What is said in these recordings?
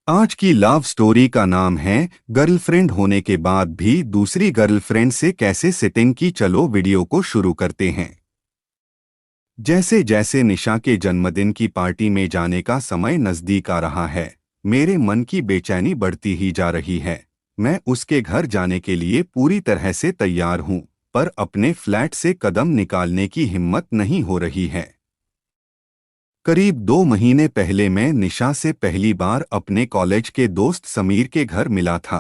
आज की love story का नाम है गर्लफ्रेंड होने के बाद भी दूसरी गर्लफ्रेंड से कैसे सिटिंग की। चलो वीडियो को शुरू करते हैं। जैसे जैसे निशा के जन्मदिन की पार्टी में जाने का समय नजदीक आ रहा है, मेरे मन की बेचैनी बढ़ती ही जा रही है। मैं उसके घर जाने के लिए पूरी तरह से तैयार हूँ, पर अपने फ्लैट से कदम निकालने की हिम्मत नहीं हो रही है। करीब 2 महीने पहले मैं निशा से पहली बार अपने कॉलेज के दोस्त समीर के घर मिला था।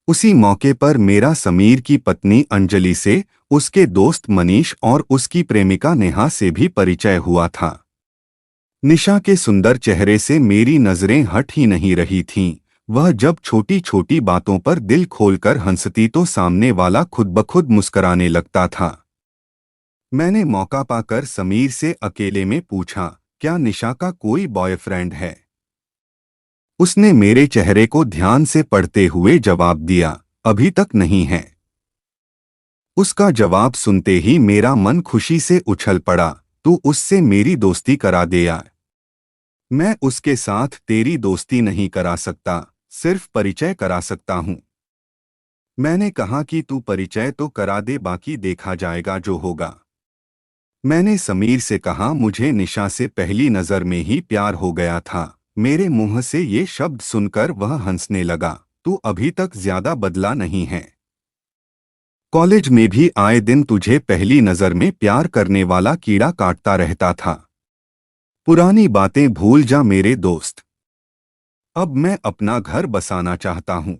उसी मौके पर मेरा समीर की पत्नी अंजलि से, उसके दोस्त मनीष और उसकी प्रेमिका नेहा से भी परिचय हुआ था। निशा के सुंदर चेहरे से मेरी नजरें हट ही नहीं रही थीं। वह जब छोटी छोटी बातों पर दिल खोलकर हंसती तो सामने वाला खुद ब खुद मुस्कराने लगता था। मैंने मौका पाकर समीर से अकेले में पूछा, क्या निशा का कोई बॉयफ्रेंड है? उसने मेरे चेहरे को ध्यान से पढ़ते हुए जवाब दिया, अभी तक नहीं है। उसका जवाब सुनते ही मेरा मन खुशी से उछल पड़ा। तू उससे मेरी दोस्ती करा दे यार। मैं उसके साथ तेरी दोस्ती नहीं करा सकता, सिर्फ परिचय करा सकता हूँ। मैंने कहा कि तू परिचय तो करा दे, बाकी देखा जाएगा जो होगा। मैंने समीर से कहा, मुझे निशा से पहली नजर में ही प्यार हो गया था। मेरे मुंह से ये शब्द सुनकर वह हंसने लगा। तू अभी तक ज्यादा बदला नहीं है। कॉलेज में भी आए दिन तुझे पहली नजर में प्यार करने वाला कीड़ा काटता रहता था। पुरानी बातें भूल जा मेरे दोस्त। अब मैं अपना घर बसाना चाहता हूँ।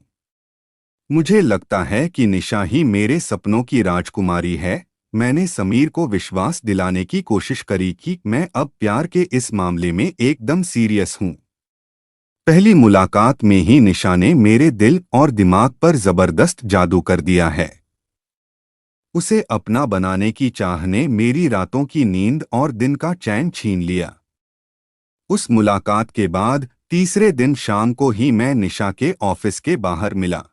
मुझे लगता है कि निशा ही मेरे सपनों की राजकुमारी है। मैंने समीर को विश्वास दिलाने की कोशिश करी कि मैं अब प्यार के इस मामले में एकदम सीरियस हूँ। पहली मुलाकात में ही निशा ने मेरे दिल और दिमाग पर जबरदस्त जादू कर दिया है। उसे अपना बनाने की चाह ने मेरी रातों की नींद और दिन का चैन छीन लिया। उस मुलाकात के बाद तीसरे दिन शाम को ही मैं निशा के ऑफिस के बाहर मिला।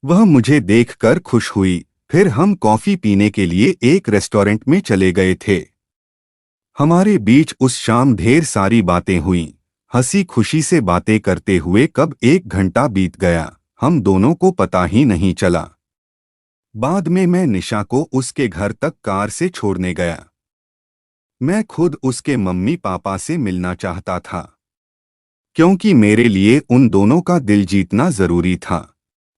वह मुझे देखकर खुश हुई। फिर हम कॉफी पीने के लिए एक रेस्टोरेंट में चले गए थे। हमारे बीच उस शाम ढेर सारी बातें हुईं। हंसी खुशी से बातें करते हुए कब 1 घंटा बीत गया, हम दोनों को पता ही नहीं चला। बाद में मैं निशा को उसके घर तक कार से छोड़ने गया। मैं खुद उसके मम्मी पापा से मिलना चाहता था, क्योंकि मेरे लिए उन दोनों का दिल जीतना जरूरी था।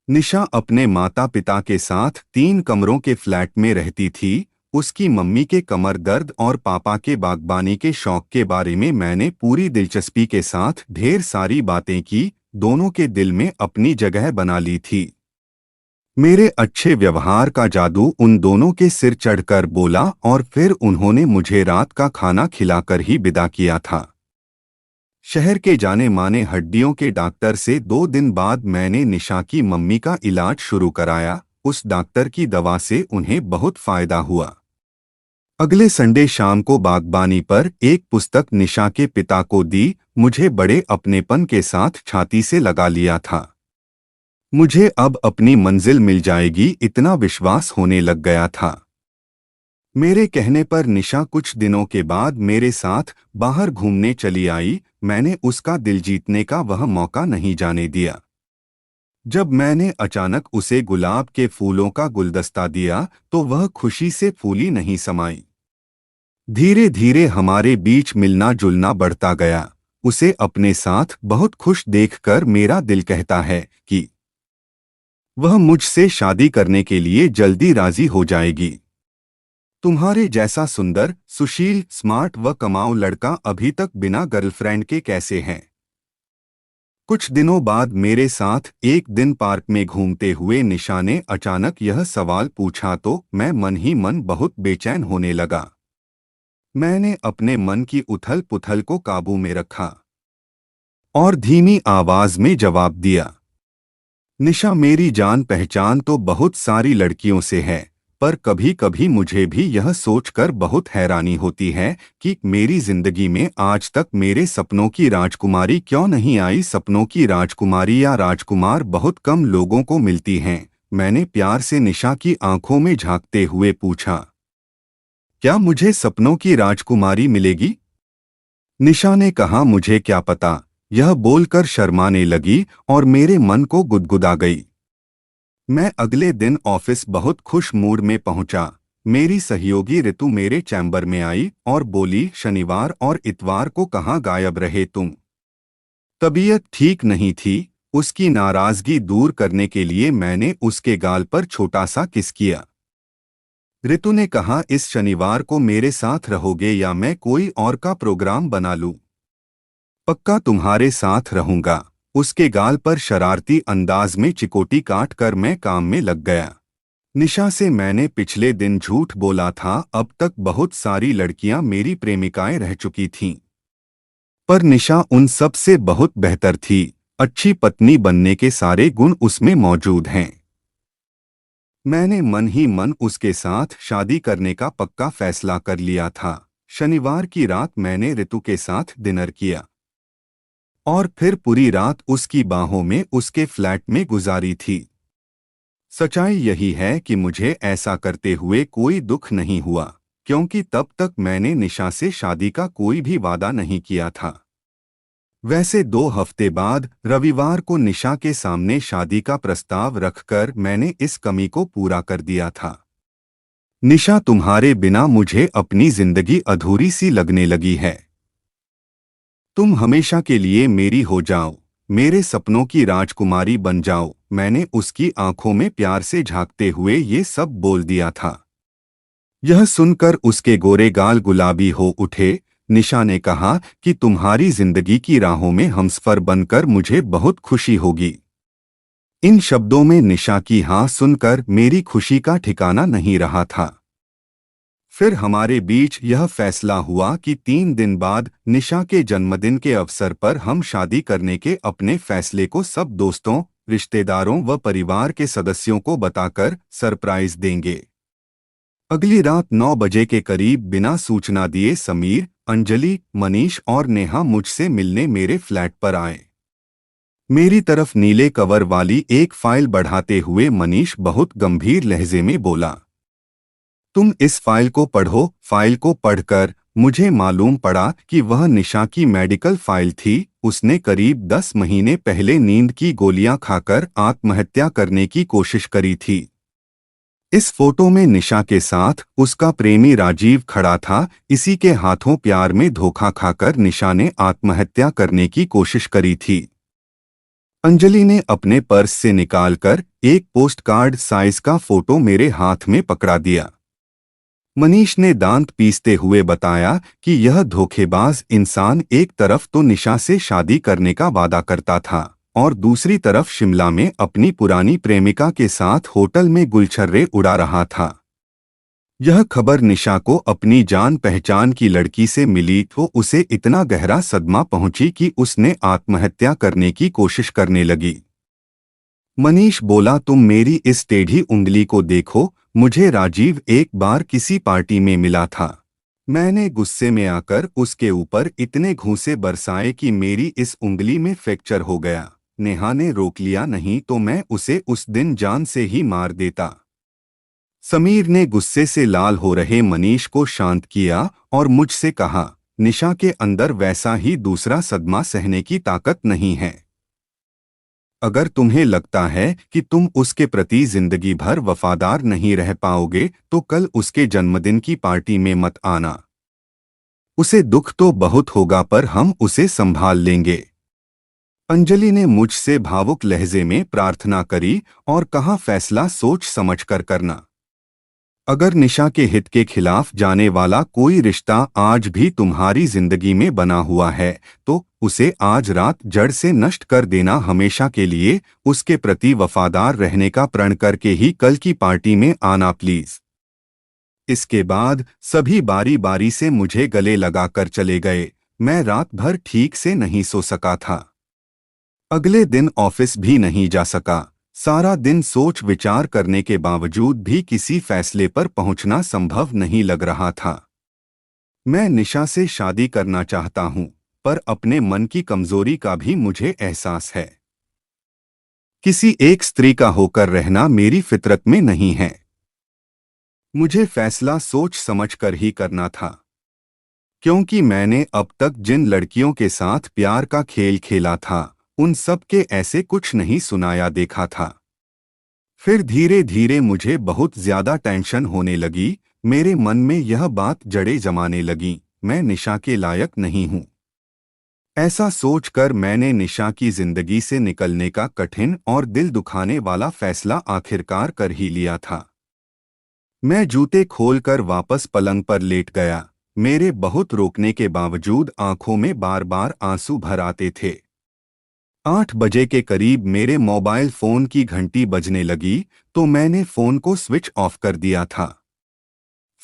निशा अपने माता पिता के साथ 3 कमरों के फ्लैट में रहती थी। उसकी मम्मी के कमर दर्द और पापा के बागबानी के शौक के बारे में मैंने पूरी दिलचस्पी के साथ ढेर सारी बातें की। दोनों के दिल में अपनी जगह बना ली थी। मेरे अच्छे व्यवहार का जादू उन दोनों के सिर चढ़कर बोला और फिर उन्होंने मुझे रात का खाना खिलाकर ही विदा किया था। शहर के जाने माने हड्डियों के डॉक्टर से 2 दिन बाद मैंने निशा की मम्मी का इलाज शुरू कराया। उस डॉक्टर की दवा से उन्हें बहुत फायदा हुआ। अगले संडे शाम को बागबानी पर एक पुस्तक निशा के पिता को दी। मुझे बड़े अपनेपन के साथ छाती से लगा लिया था। मुझे अब अपनी मंजिल मिल जाएगी, इतना विश्वास होने लग गया था। मेरे कहने पर निशा कुछ दिनों के बाद मेरे साथ बाहर घूमने चली आई। मैंने उसका दिल जीतने का वह मौका नहीं जाने दिया। जब मैंने अचानक उसे गुलाब के फूलों का गुलदस्ता दिया तो वह खुशी से फूली नहीं समाई। धीरे धीरे हमारे बीच मिलना जुलना बढ़ता गया। उसे अपने साथ बहुत खुश देखकर मेरा दिल कहता है कि वह मुझसे शादी करने के लिए जल्दी राजी हो जाएगी। तुम्हारे जैसा सुंदर, सुशील, स्मार्ट व कमाऊ लड़का अभी तक बिना गर्लफ्रेंड के कैसे हैं? कुछ दिनों बाद मेरे साथ एक दिन पार्क में घूमते हुए निशा ने अचानक यह सवाल पूछा तो मैं मन ही मन बहुत बेचैन होने लगा। मैंने अपने मन की उथल पुथल को काबू में रखा और धीमी आवाज में जवाब दिया, निशा मेरी जान पहचान तो बहुत सारी लड़कियों से है, पर कभी कभी मुझे भी यह सोचकर बहुत हैरानी होती है कि मेरी जिंदगी में आज तक मेरे सपनों की राजकुमारी क्यों नहीं आई। सपनों की राजकुमारी या राजकुमार बहुत कम लोगों को मिलती हैं। मैंने प्यार से निशा की आंखों में झांकते हुए पूछा, क्या मुझे सपनों की राजकुमारी मिलेगी? निशा ने कहा, मुझे क्या पता, यह बोलकर शर्माने लगी और मेरे मन को गुदगुदा गई। मैं अगले दिन ऑफिस बहुत खुश मूड में पहुंचा। मेरी सहयोगी ऋतु मेरे चैम्बर में आई और बोली, शनिवार और इतवार को कहाँ गायब रहे तुम? तबीयत ठीक नहीं थी। उसकी नाराजगी दूर करने के लिए मैंने उसके गाल पर छोटा सा किस किया। ऋतु ने कहा, इस शनिवार को मेरे साथ रहोगे या मैं कोई और का प्रोग्राम बना लूं? पक्का तुम्हारे साथ रहूंगा। उसके गाल पर शरारती अंदाज में चिकोटी काट कर मैं काम में लग गया। निशा से मैंने पिछले दिन झूठ बोला था। अब तक बहुत सारी लड़कियां मेरी प्रेमिकाएं रह चुकी थीं, पर निशा उन सब से बहुत बेहतर थी। अच्छी पत्नी बनने के सारे गुण उसमें मौजूद हैं। मैंने मन ही मन उसके साथ शादी करने का पक्का फैसला कर लिया था। शनिवार की रात मैंने ऋतु के साथ डिनर किया और फिर पूरी रात उसकी बाहों में उसके फ्लैट में गुजारी थी। सच्चाई यही है कि मुझे ऐसा करते हुए कोई दुख नहीं हुआ, क्योंकि तब तक मैंने निशा से शादी का कोई भी वादा नहीं किया था। वैसे 2 हफ्ते बाद रविवार को निशा के सामने शादी का प्रस्ताव रखकर मैंने इस कमी को पूरा कर दिया था। निशा, तुम्हारे बिना मुझे अपनी जिंदगी अधूरी सी लगने लगी है। तुम हमेशा के लिए मेरी हो जाओ, मेरे सपनों की राजकुमारी बन जाओ। मैंने उसकी आंखों में प्यार से झांकते हुए ये सब बोल दिया था। यह सुनकर उसके गोरे गाल गुलाबी हो उठे। निशा ने कहा कि तुम्हारी जिंदगी की राहों में हमसफर बनकर मुझे बहुत खुशी होगी। इन शब्दों में निशा की हाँ सुनकर मेरी खुशी का ठिकाना नहीं रहा था। फिर हमारे बीच यह फैसला हुआ कि 3 दिन बाद निशा के जन्मदिन के अवसर पर हम शादी करने के अपने फैसले को सब दोस्तों, रिश्तेदारों व परिवार के सदस्यों को बताकर सरप्राइज देंगे। अगली रात 9 बजे के करीब बिना सूचना दिए समीर, अंजलि, मनीष और नेहा मुझसे मिलने मेरे फ्लैट पर आए। मेरी तरफ नीले कवर वाली एक फाइल बढ़ाते हुए मनीष बहुत गंभीर लहजे में बोला, तुम इस फाइल को पढ़ो। फाइल को पढ़कर मुझे मालूम पड़ा कि वह निशा की मेडिकल फाइल थी। उसने करीब 10 महीने पहले नींद की गोलियां खाकर आत्महत्या करने की कोशिश करी थी। इस फोटो में निशा के साथ उसका प्रेमी राजीव खड़ा था। इसी के हाथों प्यार में धोखा खाकर निशा ने आत्महत्या करने की कोशिश करी थी। अंजलि ने अपने पर्स से निकालकर एक पोस्ट कार्ड साइज का फोटो मेरे हाथ में पकड़ा दिया। मनीष ने दांत पीसते हुए बताया कि यह धोखेबाज इंसान एक तरफ तो निशा से शादी करने का वादा करता था और दूसरी तरफ शिमला में अपनी पुरानी प्रेमिका के साथ होटल में गुलछर्रे उड़ा रहा था। यह खबर निशा को अपनी जान पहचान की लड़की से मिली तो उसे इतना गहरा सदमा पहुंची कि उसने आत्महत्या करने की कोशिश करने लगी। मनीष बोला, तुम मेरी इस टेढ़ी उंगली को देखो। मुझे राजीव एक बार किसी पार्टी में मिला था। मैंने गुस्से में आकर उसके ऊपर इतने घूंसे बरसाए कि मेरी इस उंगली में फ्रैक्चर हो गया। नेहा ने रोक लिया, नहीं तो मैं उसे उस दिन जान से ही मार देता। समीर ने गुस्से से लाल हो रहे मनीष को शांत किया और मुझसे कहा, निशा के अंदर वैसा ही दूसरा सदमा सहने की ताकत नहीं है। अगर तुम्हें लगता है कि तुम उसके प्रति जिंदगी भर वफादार नहीं रह पाओगे तो कल उसके जन्मदिन की पार्टी में मत आना। उसे दुख तो बहुत होगा पर हम उसे संभाल लेंगे। अंजलि ने मुझसे भावुक लहजे में प्रार्थना करी और कहा, फैसला सोच समझकर करना। अगर निशा के हित के खिलाफ जाने वाला कोई रिश्ता आज भी तुम्हारी जिंदगी में बना हुआ है तो उसे आज रात जड़ से नष्ट कर देना। हमेशा के लिए उसके प्रति वफादार रहने का प्रण करके ही कल की पार्टी में आना प्लीज। इसके बाद सभी बारी बारी से मुझे गले लगाकर चले गए। मैं रात भर ठीक से नहीं सो सका था। अगले दिन ऑफिस भी नहीं जा सका। सारा दिन सोच विचार करने के बावजूद भी किसी फैसले पर पहुंचना संभव नहीं लग रहा था। मैं निशा से शादी करना चाहता हूं, पर अपने मन की कमजोरी का भी मुझे एहसास है। किसी एक स्त्री का होकर रहना मेरी फितरत में नहीं है। मुझे फैसला सोच समझकर ही करना था। क्योंकि मैंने अब तक जिन लड़कियों के साथ प्यार का खेल खेला था उन सब के ऐसे कुछ नहीं सुनाया देखा था। फिर धीरे धीरे मुझे बहुत ज्यादा टेंशन होने लगी। मेरे मन में यह बात जड़ें जमाने लगी, मैं निशा के लायक नहीं हूँ। ऐसा सोचकर मैंने निशा की जिंदगी से निकलने का कठिन और दिल दुखाने वाला फैसला आखिरकार कर ही लिया था। मैं जूते खोलकर वापस पलंग पर लेट गया। मेरे बहुत रोकने के बावजूद आंखों में बार बार आंसू भर आते थे। 8 बजे के करीब मेरे मोबाइल फोन की घंटी बजने लगी तो मैंने फोन को स्विच ऑफ कर दिया था।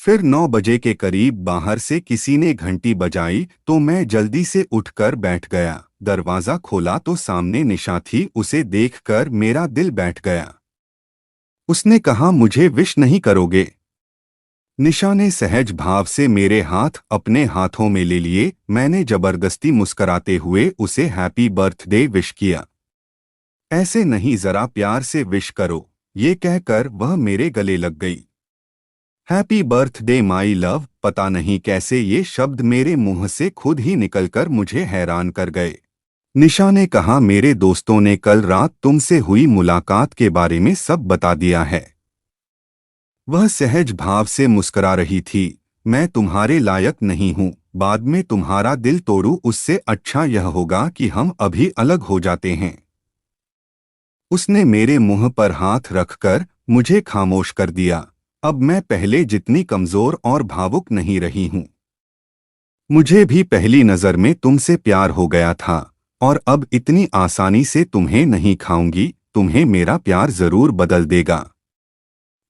फिर 9 बजे के करीब बाहर से किसी ने घंटी बजाई तो मैं जल्दी से उठकर बैठ गया। दरवाजा खोला तो सामने निशा थी। उसे देखकर मेरा दिल बैठ गया। उसने कहा, मुझे विश नहीं करोगे? निशा ने सहज भाव से मेरे हाथ अपने हाथों में ले लिए। मैंने जबरदस्ती मुस्कुराते हुए उसे हैप्पी बर्थडे विश किया। ऐसे नहीं, जरा प्यार से विश करो, ये कहकर वह मेरे गले लग गई। Happy birthday my love. पता नहीं कैसे ये शब्द मेरे मुंह से खुद ही निकलकर मुझे हैरान कर गए। निशा ने कहा, मेरे दोस्तों ने कल रात तुमसे हुई मुलाकात के बारे में सब बता दिया है। वह सहज भाव से मुस्कुरा रही थी। मैं तुम्हारे लायक नहीं हूँ, बाद में तुम्हारा दिल तोड़ूं उससे अच्छा यह होगा कि हम अभी अलग हो जाते हैं। उसने मेरे मुंह पर हाथ रखकर मुझे खामोश कर दिया। अब मैं पहले जितनी कमजोर और भावुक नहीं रही हूँ। मुझे भी पहली नजर में तुमसे प्यार हो गया था और अब इतनी आसानी से तुम्हें नहीं खाऊंगी। तुम्हें मेरा प्यार जरूर बदल देगा।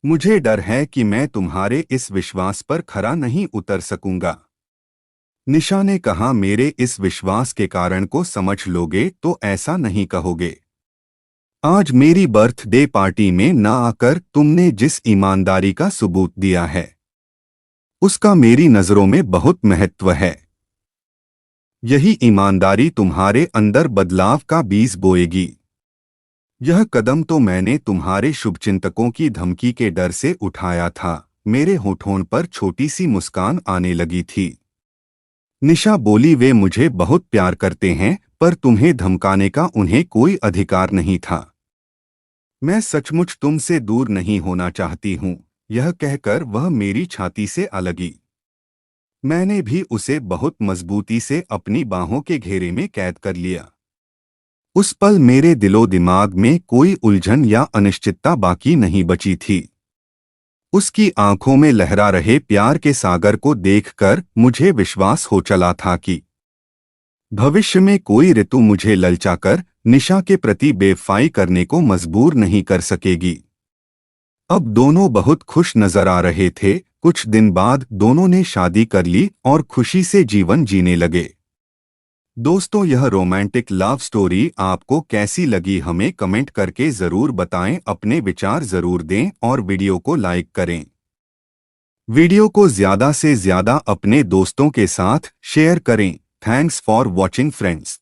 मुझे डर है कि मैं तुम्हारे इस विश्वास पर खरा नहीं उतर सकूंगा। निशा ने कहा, मेरे इस विश्वास के कारण को समझ लोगे तो ऐसा नहीं कहोगे। आज मेरी बर्थडे पार्टी में न आकर तुमने जिस ईमानदारी का सबूत दिया है उसका मेरी नजरों में बहुत महत्व है। यही ईमानदारी तुम्हारे अंदर बदलाव का बीज बोएगी। यह कदम तो मैंने तुम्हारे शुभचिंतकों की धमकी के डर से उठाया था। मेरे होठों पर छोटी सी मुस्कान आने लगी थी। निशा बोली, वे मुझे बहुत प्यार करते हैं पर तुम्हें धमकाने का उन्हें कोई अधिकार नहीं था। मैं सचमुच तुमसे दूर नहीं होना चाहती हूँ। यह कहकर वह मेरी छाती से अलगी। मैंने भी उसे बहुत मजबूती से अपनी बाहों के घेरे में कैद कर लिया। उस पल मेरे दिलो दिमाग में कोई उलझन या अनिश्चितता बाकी नहीं बची थी। उसकी आंखों में लहरा रहे प्यार के सागर को देखकर मुझे विश्वास हो चला था कि भविष्य में कोई ऋतु मुझे ललचाकर निशा के प्रति बेवफाई करने को मजबूर नहीं कर सकेगी। अब दोनों बहुत खुश नजर आ रहे थे। कुछ दिन बाद दोनों ने शादी कर ली और खुशी से जीवन जीने लगे। दोस्तों, यह रोमांटिक लव स्टोरी आपको कैसी लगी हमें कमेंट करके ज़रूर बताएं। अपने विचार ज़रूर दें और वीडियो को लाइक करें। वीडियो को ज़्यादा से ज़्यादा अपने दोस्तों के साथ शेयर करें। Thanks for watching friends.